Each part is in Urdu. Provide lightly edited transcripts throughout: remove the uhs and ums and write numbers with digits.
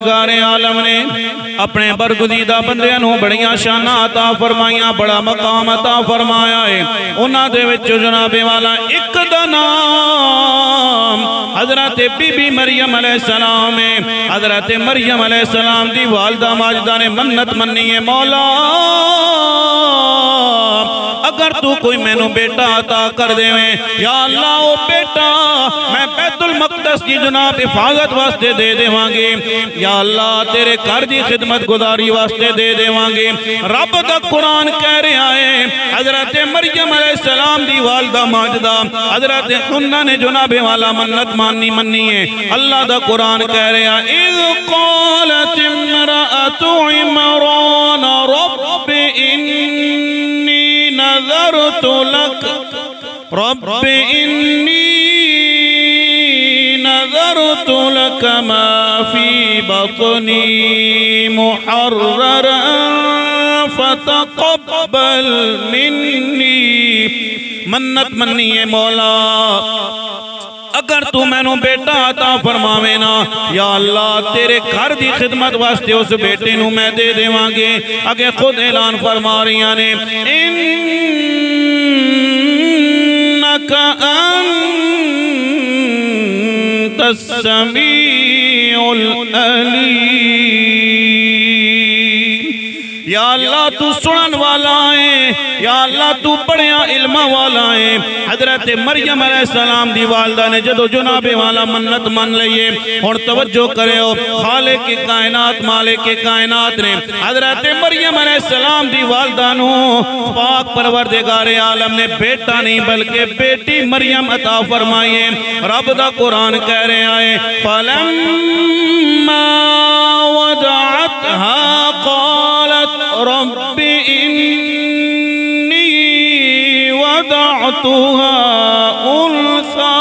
پروردگار عالم نے اپنے برگزیدہ بندیاں نو بڑیاں شانہ عطا فرمائیاں، بڑا مقام عطا فرمایا ہے۔ انہاں دے وچ جناب والا ایک دا نام حضرت بی بی مریم علیہ السلام ہے۔ حضرت مریم علیہ السلام دی والدہ ماجدہ نے منت منی ہے، مولا اگر تو کوئی میں نو بیٹا عطا کر دے میں، یا اللہ وہ بیٹا میں بیت المقدس کی جناب حفاظت واسطے دے دے وانگے، یا اللہ تیرے گھر دی خدمت گزاری واسطے دے دے وانگے۔ رب دا قرآن کہہ رہا ہے، حضرت مریم علیہ السلام دی والدہ ماجدہ حضرت حنہ نے جناب والا منت منی ہے۔ اللہ دا قرآن کہہ رہا ہے، اِذْ قَالَتِ امْرَأَتُ عِمْرَانَ رَبِّ إِنِّي نَذَرْتُ لَكَ رَبِّ إِنِّي نَذَرْتُ لَكَ مَا فِي بَطْنِي مُحَرَّرًا فَتَقَبَّلْ مِنِّي۔ منت منی ہے مولا اگر تو میں نو بیٹا عطا فرماوے نا، یا اللہ تیرے گھر دی خدمت واسطے اس بیٹے نو میں دے دے وانگے۔ اگے خود اعلان فرما رہی نے، انک انت السمیع العلیم۔ یا اللہ تو سنن والا ہے، یا اللہ تو بڑیا علم والا ہے۔ حضرت مریم علیہ السلام دی والدہ نے جدو جناب والا منت من لئیے، اور توجہ کرے ہو خالق کائنات مالک کائنات نے حضرت مریم علیہ السلام دی والدہ نو پاک پروردگار عالم نے بیٹا نہیں بلکہ بیٹی مریم عطا فرمائیے۔ رب دا قرآن کہہ رہے آئے، فَلَمَّا وَدَعَتْهَا قَالَتْ رَبِّ إِنِّي وَدَعْتُهَا أُنْثَىٰ۔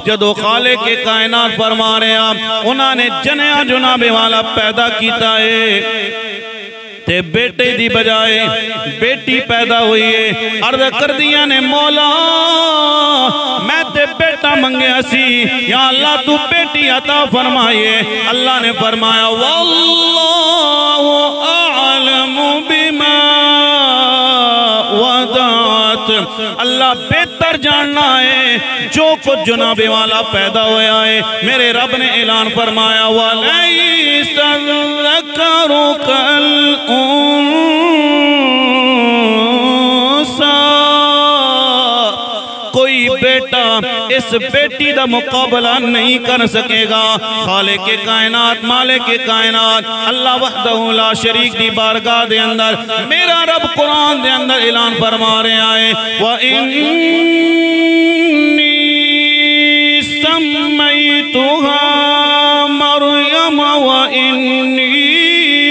جدو خالق کائنات فرما رہے ہیں، انہاں نے جنیا جناب والا پیدا کیتا ہے، تے بیٹے دی بجائے بیٹی پیدا ہوئی ہے۔ عرض کر دیا نے، مولا میں تے بیٹا منگے اسی، یا اللہ تو بیٹی عطا فرمائیے۔ اللہ نے فرمایا، واللہ اعلم بما وضعت۔ اللہ بہتر جاننا ہے جو کچھ جناب والا پیدا ہویا ہے۔ میرے رب نے اعلان فرمایا، وَلَيْسَ الذَّكَرُ كَالْأُنثَىٰ۔ کوئی بیٹا اس بیٹی دا مقابلہ نہیں کر سکے گا۔ خالق کائنات مالک کائنات اللہ وحدہ لا شریک دی بارگاہ دے اندر میرا رب قرآن دے اندر اعلان فرما رہے آئے، وَإِنِّي سَمَّيْتُهَا مَرْيَمَ وَإِنِّي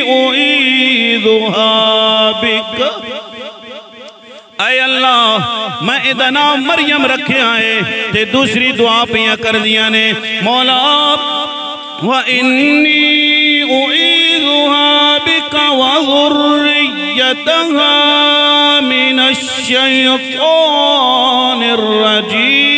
أُعِيذُهَا بِكَ۔ اے اللہ میں ادھا نام مریم رکھے آئے تے دوسری دعا پیاں کر دیا نے، مولا وَإِنِّي أُعِيذُهَا بِكَ وَذُرِّيَّتَهَا مِنَ الشَّيْطَانِ الرَّجِيمِ۔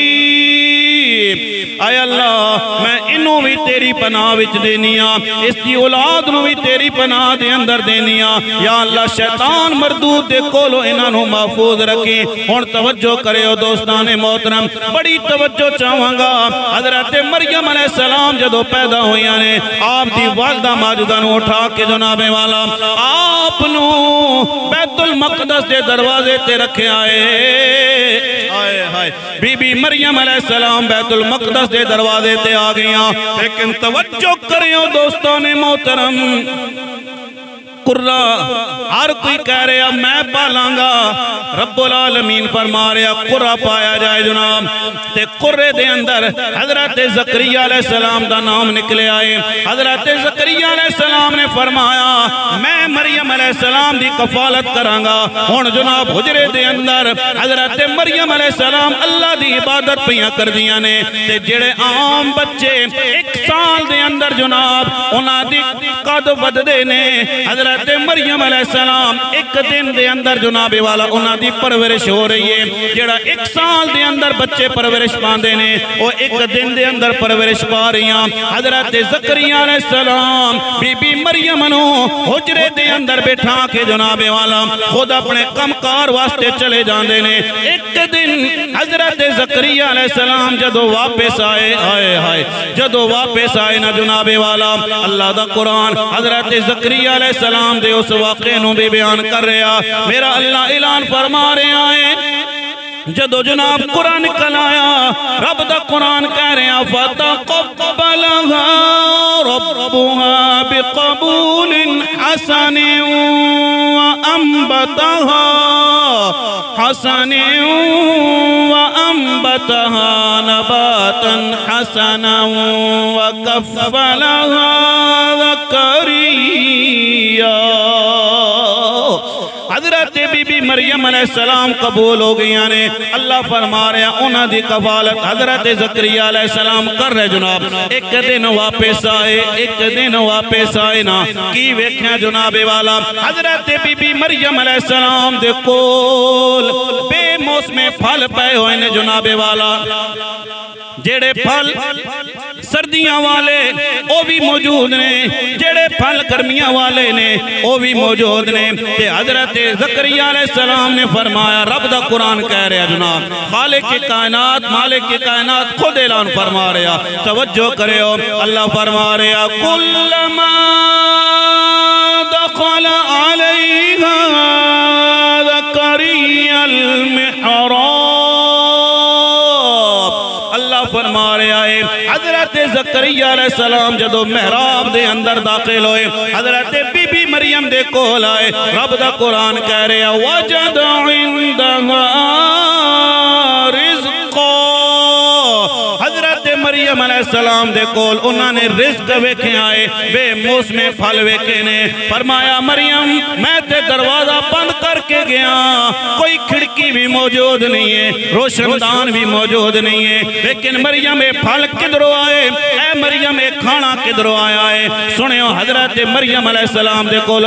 اے اللہ میں انہوں بھی تیری پناہ وچ دینیاں، اس دی اولاد نو بھی تیری پناہ دے اندر دینیاں۔ یا اللہ شیطان مردود دے کولو انہوں محفوظ رکھی۔ اور توجہ کرے ہو دوستان محترم، بڑی توجہ چاہوں گا۔ حضرت مریم علیہ السلام جدو پیدا ہوئیاں نے، آپ دی والدہ ماجدہ نو اٹھا کے جناب والا آپ نو بیت المقدس دے دروازے تے رکھے آئے۔ بی بی مریم علیہ السلام بیت المقدس دے دروازے تے آ گئیاں، لیکن توجہ کریو دوستان محترم، قرہ ہر کوئی کہہ رہا میں پالانگا، رب العالمین فرما رہا قرہ پایا جائے جناب۔ تے قرہ دے اندر حضرت زکریہ علیہ السلام دا نام نکلے آئے۔ حضرت زکریہ علیہ السلام نے فرمایا میں مریم علیہ السلام دی کفالت کرانگا۔ ہون جناب حجرے دے اندر حضرت مریم علیہ السلام اللہ دی عبادت پیاں کر دیا نے، تے جڑے عام بچے 1 سال دے اندر جناب انہاں دی قد ود دے نے، حضرت مریم علیہ السلام 1 ایک دن دے اندر جناب والا انہاں دی پرورش ہو رہی ہے جڑا ایک سال دے اندر بچے پرورش پاندے نے وہ ایک دن دے اندر پرورش پا رہی ہیں حضرت زکریا علیہ السلام بی بی مریم نو حجرے دے اندر بیٹھا کے جناب والا خود اپنے کمکار واسطے چلے جاندے نے ایک دن حضرت زکریا علیہ السلام جدو واپس آئے جدو واپس آئے نا جناب والا اللہ دا قرآن حضرت زکریا علیہ السلام دے اس واقعے نو بھی بیان کر رہا میرا اللہ اعلان فرما رہے آئے جدو جناب قرآن نکل آیا رب دا قرآن کہہ رہے ہیں فتقبلها ربها بقبول حسن وأنبتها نباتا حسنا وكفلها زكريا حضرت بی بی مریم علیہ السلام قبول ہو گئی نے اللہ فرما رہے ہیں انہاں دی کفالت حضرت زکریا علیہ السلام کر رہے جناب ایک دن واپس آئے نا کی ویکھیں جناب والا حضرت بی بی مریم علیہ السلام دے کول بے موسم پھل پائے ہوئے نے جناب والا جڑے پھل سردیاں والے وہ بھی موجود نے جڑے پھل گرمیاں والے نے وہ بھی موجود نے تے حضرت زکریا علیہ السلام نے فرمایا رب دا قرآن کہہ رہا جناب خالق کائنات مالک کائنات خود اعلان فرما رہا توجہ کرے ہو اللہ فرما رہا کلما دخل علیہا زکریا المحراب فرما رہا ہے حضرت زکریا علیہ السلام جدو محراب دے اندر داخل ہوئے حضرت بی بی مریم دے کول آئے رب دا قرآن کہہ رہا وجد عندها رزقا حضرت مریم علیہ السلام دے کول انہوں نے رزق ویکھے آئے بے موسم پھل ویکھے نے فرمایا مریم میں تے دروازہ بند کر کے گیا کوئی کھڑکی بھی موجود نہیں ہے روشن دان بھی موجود نہیں ہے لیکن مریم پھل کدھروں آئے اے مریم کھانا کدھروں آیا ہے سنیو حضرت مریم علیہ السلام دے کول